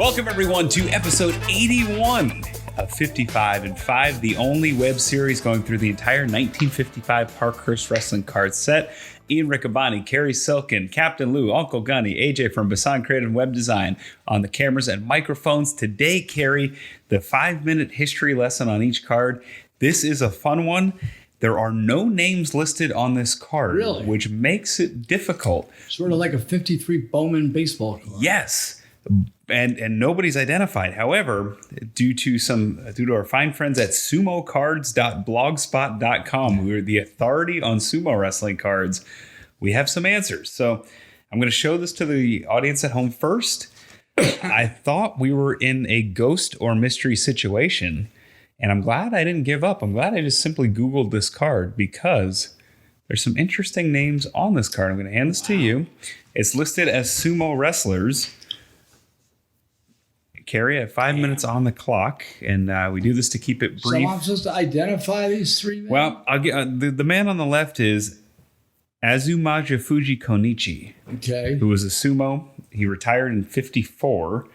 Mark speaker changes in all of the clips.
Speaker 1: Welcome, everyone, to episode 81 of 55 and 5, the only web series going through the entire 1955 Parkhurst Wrestling card set. Ian Riccaboni, Cary Silkin, Captain Lou, Uncle Gunny, AJ from Bisson Creative and Web Design on the cameras and microphones. Today, Cary, the 5-minute history lesson on each card. This is a fun one. There are no names listed on this card,
Speaker 2: Really?
Speaker 1: Which makes it difficult.
Speaker 2: Sort of like a 53 Bowman baseball card.
Speaker 1: Yes. And nobody's identified. However, due to our fine friends at sumocards.blogspot.com, who are the authority on sumo wrestling cards, we have some answers. So I'm going to show this to the audience at home first. I thought we were in a ghost or mystery situation, and I'm glad I didn't give up. I'm glad I just simply Googled this card because there's some interesting names on this card. I'm going to hand this to you. It's listed as sumo wrestlers. Cary, I have 5 minutes on the clock, and we do this to keep it brief.
Speaker 2: So I'm supposed to identify these three men?
Speaker 1: Well, I'll get, the man on the left is Azumafuji Konichi,
Speaker 2: okay,
Speaker 1: who was a sumo. He retired in 54.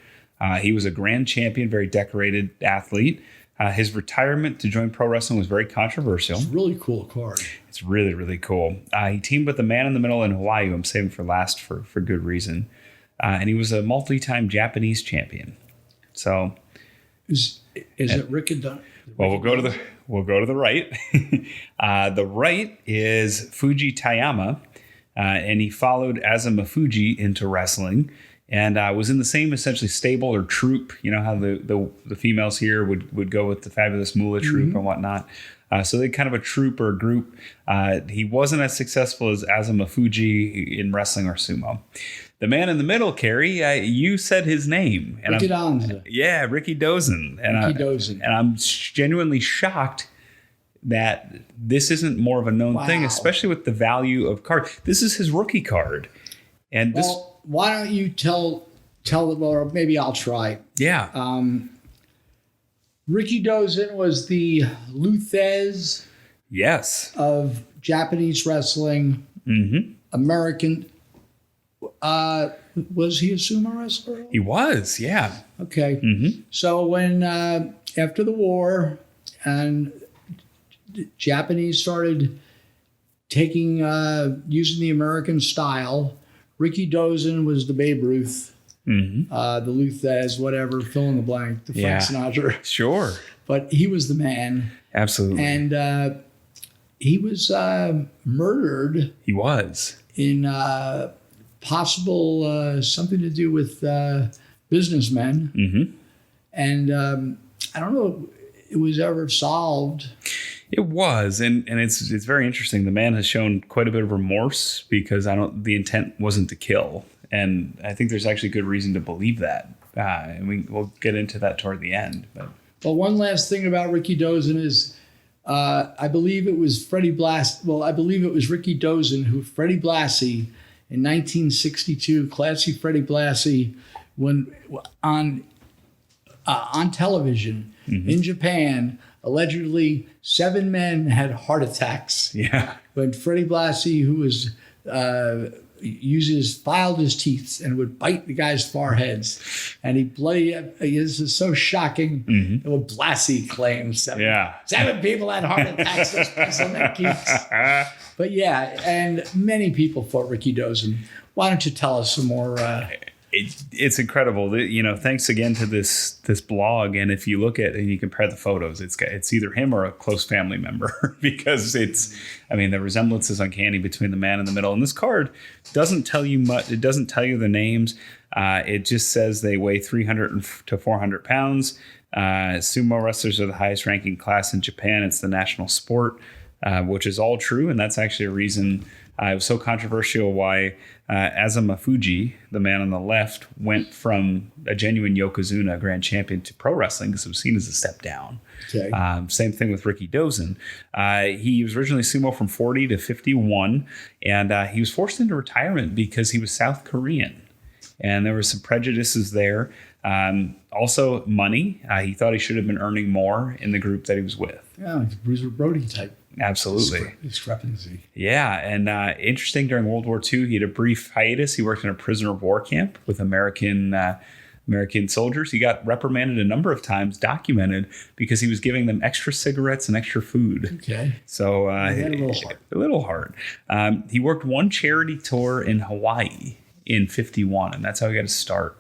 Speaker 1: He was a grand champion, very decorated athlete. His retirement to join pro wrestling was very controversial.
Speaker 2: It's a really cool card.
Speaker 1: It's really, really cool. He teamed with the man in the middle in Hawaii, who I'm saving for last for good reason. And he was a multi-time Japanese champion. So,
Speaker 2: is it Rikidozan?
Speaker 1: Well, we'll go to the right. The right is Fujitayama, and he followed Azumafuji into wrestling, and was in the same essentially stable or troupe. You know how the females here would go with the fabulous Moolah troupe and whatnot. So they kind of a troupe or a group. He wasn't as successful as Azumafuji in wrestling or sumo. The man in the middle, Cary, you said his name.
Speaker 2: Rikidozan.
Speaker 1: Yeah, Rikidozan. And I'm genuinely shocked that this isn't more of a known thing, especially with the value of card. This is his rookie card. And
Speaker 2: why don't you tell them, or maybe I'll try.
Speaker 1: Yeah.
Speaker 2: Rikidozan was the Luthez of Japanese wrestling.
Speaker 1: Mm-hmm.
Speaker 2: American. Was he a sumo wrestler?
Speaker 1: He was, yeah.
Speaker 2: Okay.
Speaker 1: Mm-hmm.
Speaker 2: So when after the war and Japanese started taking using the American style, Rikidozan was the Babe Ruth, the Luthez, whatever, fill in the blank, the Frank Sinatra.
Speaker 1: Sure.
Speaker 2: But he was the man.
Speaker 1: Absolutely.
Speaker 2: And he was murdered.
Speaker 1: He was.
Speaker 2: In possible something to do with businessmen.
Speaker 1: Mm-hmm.
Speaker 2: And I don't know if it was ever solved.
Speaker 1: It was, and it's very interesting. The man has shown quite a bit of remorse because the intent wasn't to kill, and I think there's actually good reason to believe that. And we'll get into that toward the end. But
Speaker 2: one last thing about Rikidozan is, I believe it was Freddie Blassie. Well, I believe it was Rikidozan who Freddie Blassie in 1962, classy Freddie Blassie, when on television in Japan. Allegedly, 7 men had heart attacks.
Speaker 1: Yeah.
Speaker 2: When Freddie Blassie, who was filed his teeth and would bite the guy's foreheads, and this is so shocking. Mm-hmm. What Blassie claims, 7 people had heart attacks. Those pencilneck geeks. But yeah, and many people fought Rikidozan. Why don't you tell us some more?
Speaker 1: It's incredible. Thanks again to this blog. And if you look at and you compare the photos, it's either him or a close family member because the resemblance is uncanny between the man in the middle. And this card doesn't tell you much. It doesn't tell you the names. It just says they weigh 300 to 400 pounds. Sumo wrestlers are the highest ranking class in Japan. It's the national sport, which is all true. And that's actually a reason it was so controversial why Azumafuji, the man on the left, went from a genuine Yokozuna grand champion to pro wrestling because it was seen as a step down.
Speaker 2: Okay.
Speaker 1: Same thing with Rikidozan. He was originally sumo from 40 to 51, and he was forced into retirement because he was South Korean. And there were some prejudices there. Also, money. He thought he should have been earning more in the group that he was with.
Speaker 2: Yeah, like the Bruiser Brody type.
Speaker 1: Absolutely.
Speaker 2: Discrepancy.
Speaker 1: Yeah, and interesting, during World War II, he had a brief hiatus. He worked in a prisoner of war camp with American American soldiers. He got reprimanded a number of times, documented, because he was giving them extra cigarettes and extra food.
Speaker 2: Okay.
Speaker 1: So
Speaker 2: a little hard.
Speaker 1: A little hard. He worked one charity tour in Hawaii in 51, and that's how he got his start.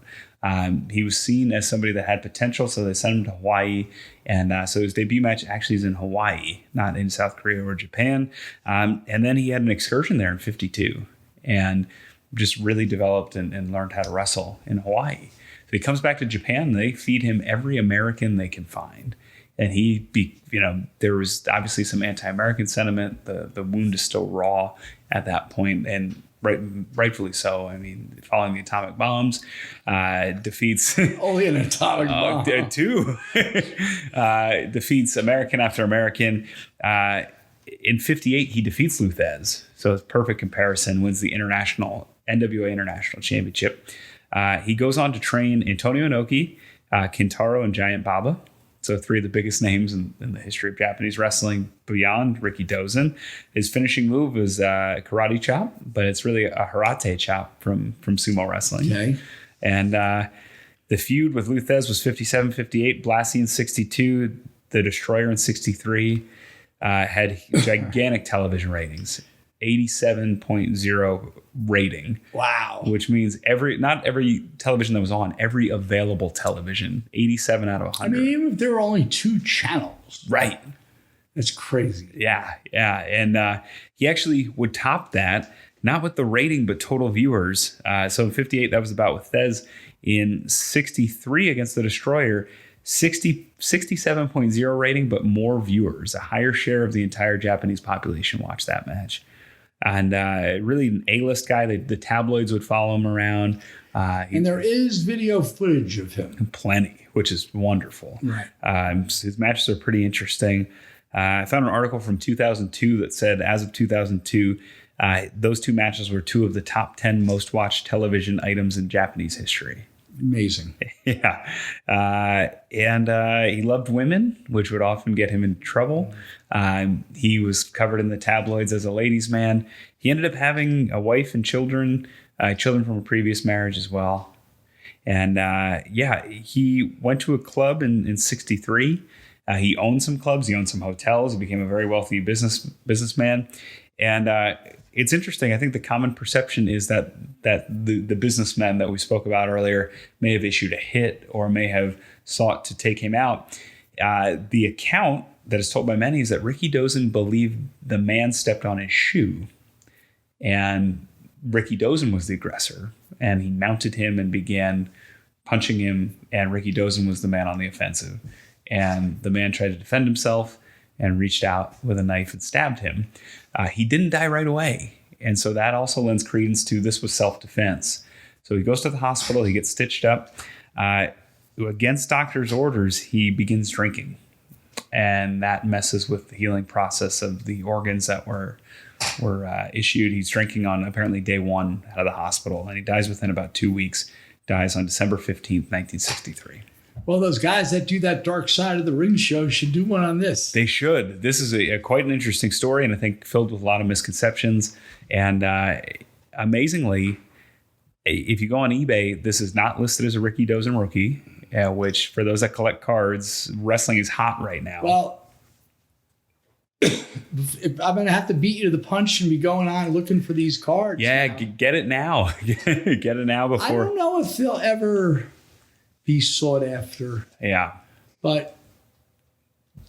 Speaker 1: He was seen as somebody that had potential, so they sent him to Hawaii. And so his debut match actually is in Hawaii, not in South Korea or Japan. And then he had an excursion there in 52 and just really developed and learned how to wrestle in Hawaii. So he comes back to Japan, and they feed him every American they can find. And there was obviously some anti-American sentiment. The wound is still raw at that point, and rightfully so. I mean, following the atomic bombs, defeats
Speaker 2: only an atomic bomb.
Speaker 1: Two defeats American after American. In 58, he defeats Luthez. So it's perfect comparison. Wins the NWA International Championship. He goes on to train Antonio Inoki, Kintaro, and Giant Baba. So three of the biggest names in the history of Japanese wrestling beyond Rikidozan. His finishing move is karate chop, but it's really a harate chop from sumo wrestling.
Speaker 2: Okay.
Speaker 1: And the feud with Luthez was 57-58, Blassie in 62, The Destroyer in 63, had gigantic television ratings. 87.0 rating.
Speaker 2: Wow.
Speaker 1: Which means not every television that was on, every available television, 87 out of 100.
Speaker 2: I mean, even if there were only 2 channels.
Speaker 1: Right.
Speaker 2: That's crazy.
Speaker 1: Yeah. And he actually would top that, not with the rating, but total viewers. So in 58, that was about with Thez. In 63 against The Destroyer, 67.0 rating, but more viewers. A higher share of the entire Japanese population watched that match. And really an A-list guy. The tabloids would follow him around.
Speaker 2: And there is video footage of him.
Speaker 1: Plenty, which is wonderful.
Speaker 2: Right.
Speaker 1: His matches are pretty interesting. I found an article from 2002 that said, as of 2002, those 2 matches were 2 of the top 10 most watched television items in Japanese history.
Speaker 2: Amazing.
Speaker 1: Yeah. And he loved women, which would often get him in trouble. He was covered in the tabloids as a ladies' man. He ended up having a wife and children from a previous marriage as well. And he went to a club in 63. He owned some clubs. He owned some hotels. He became a very wealthy businessman. And it's interesting. I think the common perception is that the businessmen that we spoke about earlier may have issued a hit or may have sought to take him out. The account that is told by many is that Rikidozan believed the man stepped on his shoe, and Rikidozan was the aggressor, and he mounted him and began punching him, and Rikidozan was the man on the offensive. And the man tried to defend himself and reached out with a knife and stabbed him. He didn't die right away. And so that also lends credence to this was self-defense. So he goes to the hospital, he gets stitched up. Against doctor's orders, he begins drinking. And that messes with the healing process of the organs that were issued. He's drinking on apparently day 1 out of the hospital, and he dies within about 2 weeks. Dies on December 15th, 1963.
Speaker 2: Well, those guys that do that Dark Side of the Ring show should do one on this.
Speaker 1: They should. This is quite an interesting story, and I think filled with a lot of misconceptions. And amazingly, if you go on eBay, this is not listed as a Rikidozan rookie, which for those that collect cards, wrestling is hot right now.
Speaker 2: Well, I'm going to have to beat you to the punch and be going on looking for these cards.
Speaker 1: Yeah, get it now. Get it now before.
Speaker 2: I don't know if they'll ever be sought after.
Speaker 1: Yeah.
Speaker 2: But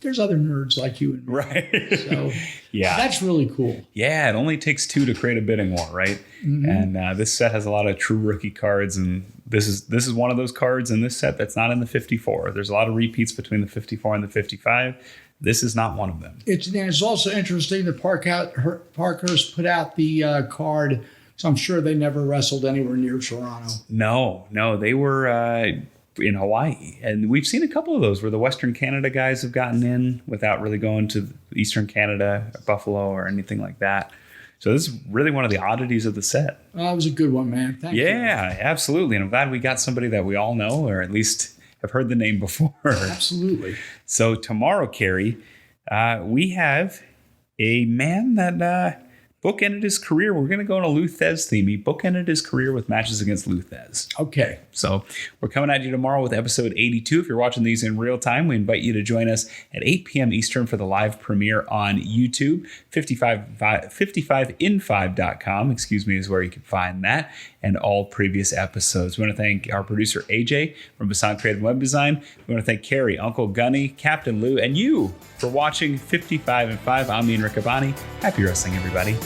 Speaker 2: there's other nerds like you and me.
Speaker 1: Right.
Speaker 2: So
Speaker 1: yeah,
Speaker 2: that's really cool.
Speaker 1: Yeah, it only takes 2 to create a bidding war, right? Mm-hmm. And this set has a lot of true rookie cards, and this is one of those cards in this set that's not in the 54. There's a lot of repeats between the 54 and the 55. This is not one of them.
Speaker 2: It's also interesting that Parkhurst put out the card, so I'm sure they never wrestled anywhere near Toronto.
Speaker 1: No, they were in Hawaii. And we've seen a couple of those where the Western Canada guys have gotten in without really going to Eastern Canada, or Buffalo, or anything like that. So this is really one of the oddities of the set.
Speaker 2: Oh, it was a good one, man. Thank you.
Speaker 1: Yeah, absolutely. And I'm glad we got somebody that we all know, or at least have heard the name before.
Speaker 2: Absolutely. So
Speaker 1: tomorrow, Cary, we have a man that bookended his career. We're going to go on a Lou Thez theme. He bookended his career with matches against Lou Thez.
Speaker 2: Okay.
Speaker 1: So we're coming at you tomorrow with episode 82. If you're watching these in real time, we invite you to join us at 8 p.m. Eastern for the live premiere on YouTube. 55in5.com, is where you can find that and all previous episodes. We want to thank our producer, AJ from Bisson Creative Web Design. We want to thank Cary, Uncle Gunny, Captain Lou, and you for watching 55 and 5. I'm Ian Riccaboni. Happy wrestling, everybody.